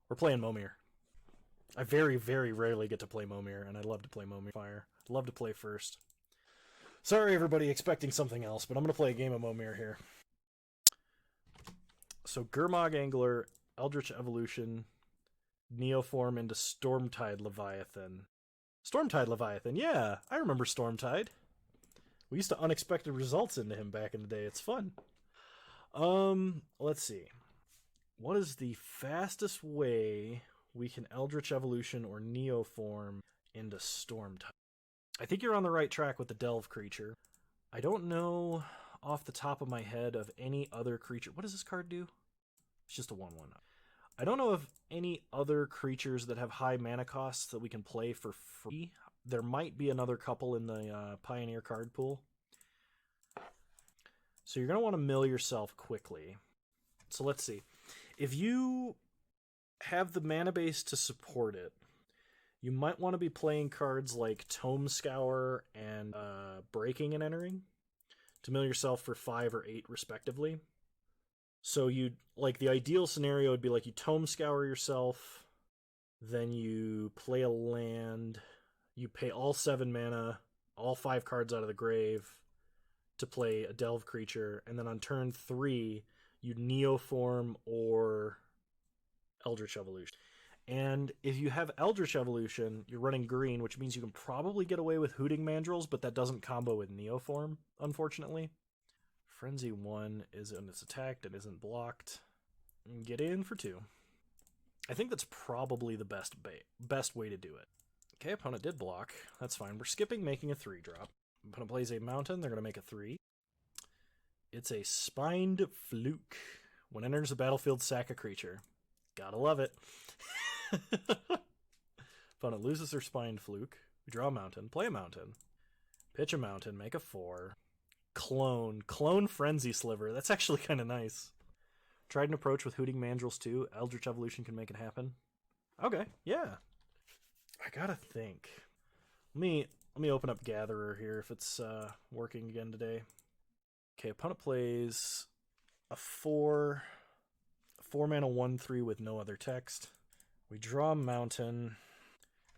We're playing Momir. I very, very rarely get to play Momir, and I love to play Momir Fire. Love to play first. Sorry, everybody, expecting something else, but I'm going to play a game of Momir here. So, Gurmag Angler, Eldritch Evolution, Neoform into Stormtide Leviathan. Stormtide Leviathan, yeah, I remember Stormtide. We used to unexpected results into him back in the day. It's fun. Let's see. What is the fastest way we can Eldritch Evolution or Neoform into Stormtide? I think you're on the right track with the Delve creature. I don't know off the top of my head of any other creature. What does this card do? It's just a 1/1. I don't know of any other creatures that have high mana costs that we can play for free. There might be another couple in the Pioneer card pool. So you're going to want to mill yourself quickly. So let's see. If you have the mana base to support it, you might want to be playing cards like Tome Scour and Breaking and Entering to mill yourself for 5 or 8 respectively. So you like the ideal scenario would be like you Tome Scour yourself, then you play a land, you pay all 7 mana, all 5 cards out of the grave to play a Delve creature, and then on turn 3 you Neoform or Eldritch Evolution. And if you have Eldritch Evolution, you're running green, which means you can probably get away with Hooting Mandrills, but that doesn't combo with Neoform, unfortunately. Frenzy 1 is when it's attacked and isn't blocked. Get in for 2. I think that's probably the best way to do it. Okay, opponent did block. That's fine. We're skipping making a 3-drop. Opponent plays a mountain. They're going to make a 3. It's a Spined Fluke. When enters the battlefield, sack a creature. Gotta love it. Opponent loses their Spined Fluke. We draw a mountain. Play a mountain. Pitch a mountain. Make a 4. Clone Frenzy Sliver. That's actually kind of nice. Tried an approach with Hooting Mandrills too. Eldritch Evolution can make it happen. Okay, yeah. I gotta think. Let me open up Gatherer here if it's working again today. Okay, opponent plays a 4 mana 1/3 with no other text. We draw a mountain.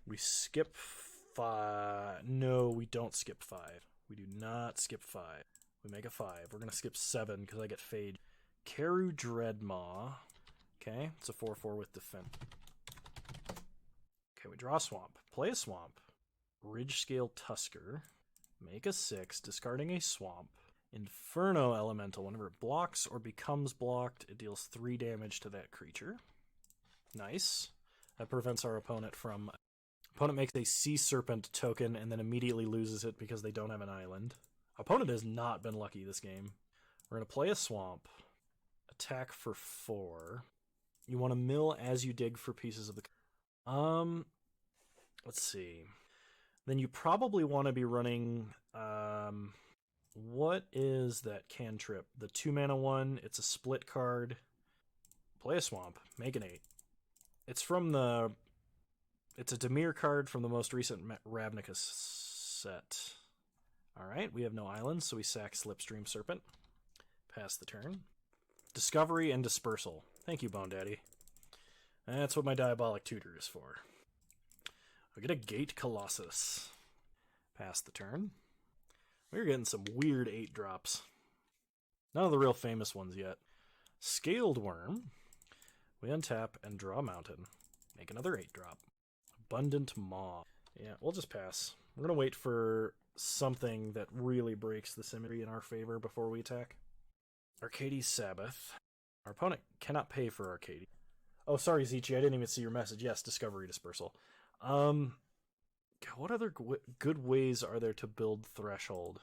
We skip 5. No, we don't skip 5. We do not skip 5. We make a 5. We're gonna skip 7 because I get Fade. Keru Dreadmaw. Okay, it's a 4/4 with defense. Okay, we draw a swamp. Play a swamp. Ridgescale Tusker. Make a 6, discarding a swamp. Inferno Elemental. Whenever it blocks or becomes blocked, it deals 3 damage to that creature. Nice. That prevents our opponent from... Opponent makes a Sea Serpent token and then immediately loses it because they don't have an island. Opponent has not been lucky this game. We're going to play a swamp. Attack for 4. You want to mill as you dig for pieces of the... Let's see. Then you probably want to be running... what is that cantrip? The 2 mana one. It's a split card. Play a swamp. Make an 8. It's from the... It's a Dimir card from the most recent Ravnica set. Alright, we have no islands, so we sack Slipstream Serpent. Pass the turn. Discovery and Dispersal. Thank you, Bone Daddy. That's what my Diabolic Tutor is for. I get a Gate Colossus. Pass the turn. We're getting some weird 8-drops. None of the real famous ones yet. Scaled Worm. We untap and draw a mountain. Make another 8-drop. Abundant Maw. Yeah, we'll just pass. We're going to wait for something that really breaks the symmetry in our favor before we attack. Arcades Sabbath. Our opponent cannot pay for Arcades. Oh, sorry, Zichi, I didn't even see your message. Yes, Discovery Dispersal. What other good ways are there to build Threshold?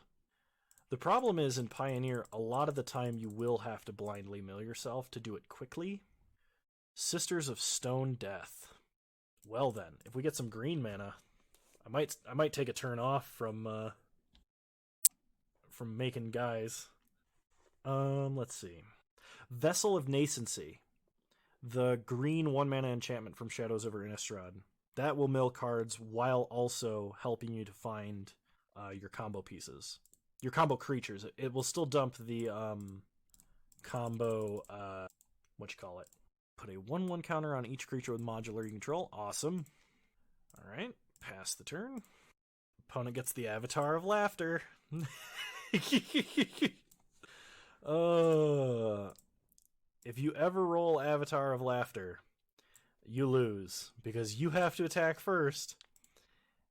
The problem is, in Pioneer, a lot of the time you will have to blindly mill yourself to do it quickly. Sisters of Stone Death. Well then, if we get some green mana, I might take a turn off from making guys. Let's see. Vessel of Nascency. The green 1 mana enchantment from Shadows over Innistrad. That will mill cards while also helping you to find your combo pieces. Your combo creatures. It will still dump the combo, Put a 1/1 counter on each creature with modular you control. Awesome. Alright, pass the turn. Opponent gets the Avatar of Laughter. If you ever roll Avatar of Laughter, you lose, because you have to attack first,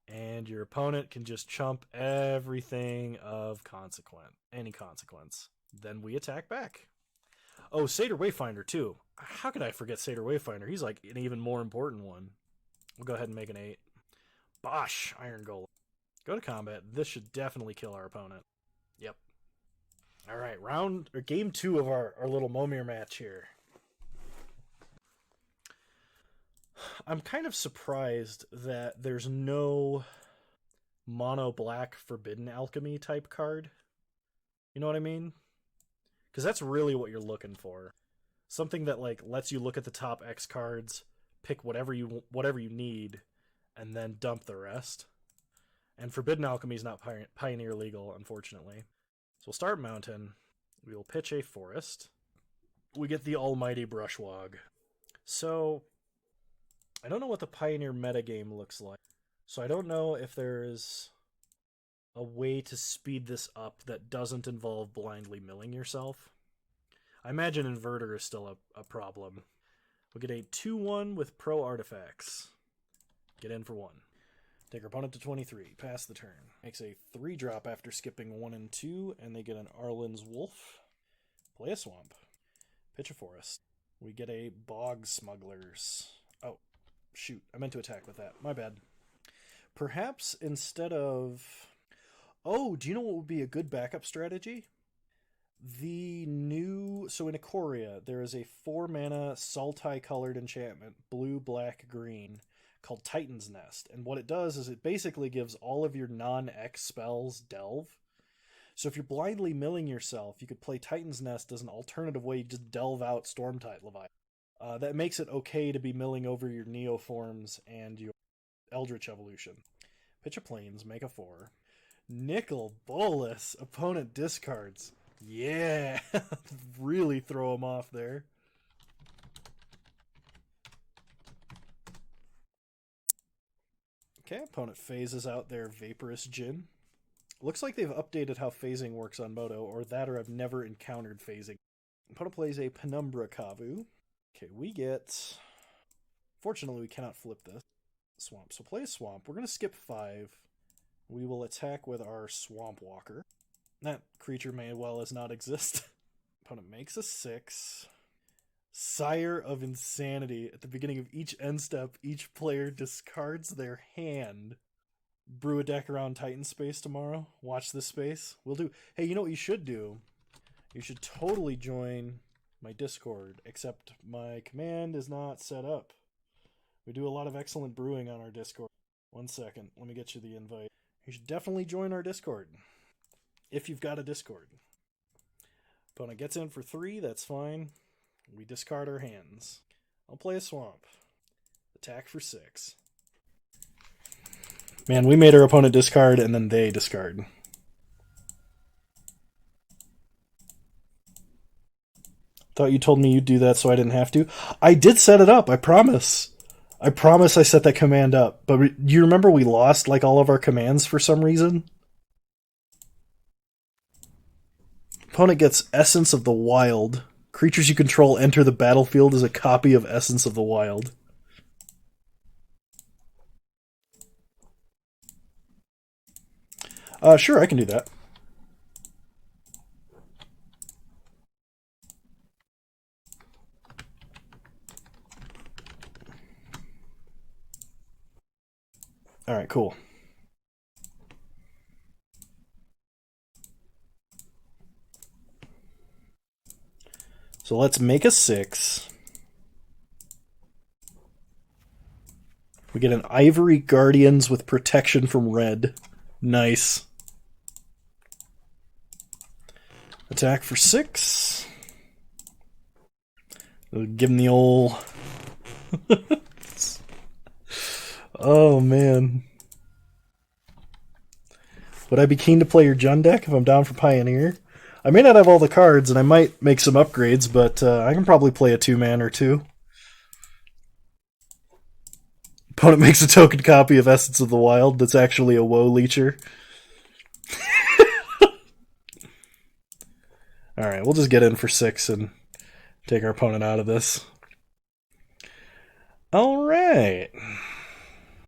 and your opponent can just chump everything of any consequence. Then we attack back. Oh, Satyr Wayfinder, too. How could I forget Satyr Wayfinder? He's like an even more important one. We'll go ahead and make an 8. Bosh! Iron Golem. Go to combat. This should definitely kill our opponent. Yep. Alright, game 2 of our little Momir match here. I'm kind of surprised that there's no mono black Forbidden Alchemy type card. You know what I mean? Because that's really what you're looking for. Something that like lets you look at the top X cards, pick whatever you need, and then dump the rest. And Forbidden Alchemy is not Pioneer legal, unfortunately. So we'll start Mountain. We will pitch a Forest. We get the Almighty Brushwog. So I don't know what the Pioneer metagame looks like. So I don't know if there's a way to speed this up that doesn't involve blindly milling yourself. I imagine Inverter is still a problem. We'll get a 2/1 with Pro Artifacts. Get in for 1. Take our opponent to 23. Pass the turn. Makes a 3-drop after skipping 1 and 2, and they get an Arlen's Wolf. Play a Swamp. Pitch a Forest. We get a Bog Smugglers. Oh, shoot. I meant to attack with that. My bad. Perhaps instead of... Oh, do you know what would be a good backup strategy? So in Ikoria, there is a 4-mana Sultai-colored enchantment, blue, black, green, called Titan's Nest. And what it does is it basically gives all of your non-X spells Delve. So if you're blindly milling yourself, you could play Titan's Nest as an alternative way. You just delve out Stormtide Leviathan. That makes it okay to be milling over your Neoforms and your Eldritch Evolution. Pitch a Plains, make a 4. Nicol Bolas. Opponent discards. Yeah! Really throw him off there. Okay, opponent phases out their Vaporous Djinn. Looks like they've updated how phasing works on Moto, or that or I've never encountered phasing. Opponent plays a Penumbra Kavu. Okay, we get... Fortunately, we cannot flip this. Swamp. So play a Swamp. We're going to skip 5. We will attack with our Swamp Walker. That creature may well as not exist. Opponent makes a 6. Sire of Insanity. At the beginning of each end step, each player discards their hand. Brew a deck around Titan Space tomorrow. Watch this space. We'll do... Hey, you know what you should do? You should totally join my Discord, except my command is not set up. We do a lot of excellent brewing on our Discord. 1 second. Let me get you the invite. You should definitely join our Discord. If you've got a Discord. Opponent gets in for 3. That's fine. We discard our hands. I'll play a Swamp. Attack for 6. Man, we made our opponent discard and then they discard. Thought you told me you'd do that so I didn't have to. I did set it up, I promise. I promise I set that command up. But you remember we lost like all of our commands for some reason? Opponent gets Essence of the Wild. Creatures you control enter the battlefield as a copy of Essence of the Wild. Sure, I can do that. Alright, cool. So let's make a 6. We get an Ivory Guardians with protection from red. Nice. Attack for 6. We'll give him the old... Oh, man. Would I be keen to play your Jund deck if I'm down for Pioneer? I may not have all the cards, and I might make some upgrades, but I can probably play a 2-man or 2. Opponent makes a token copy of Essence of the Wild that's actually a Woe Leecher. Alright, we'll just get in for 6 and take our opponent out of this. Alright.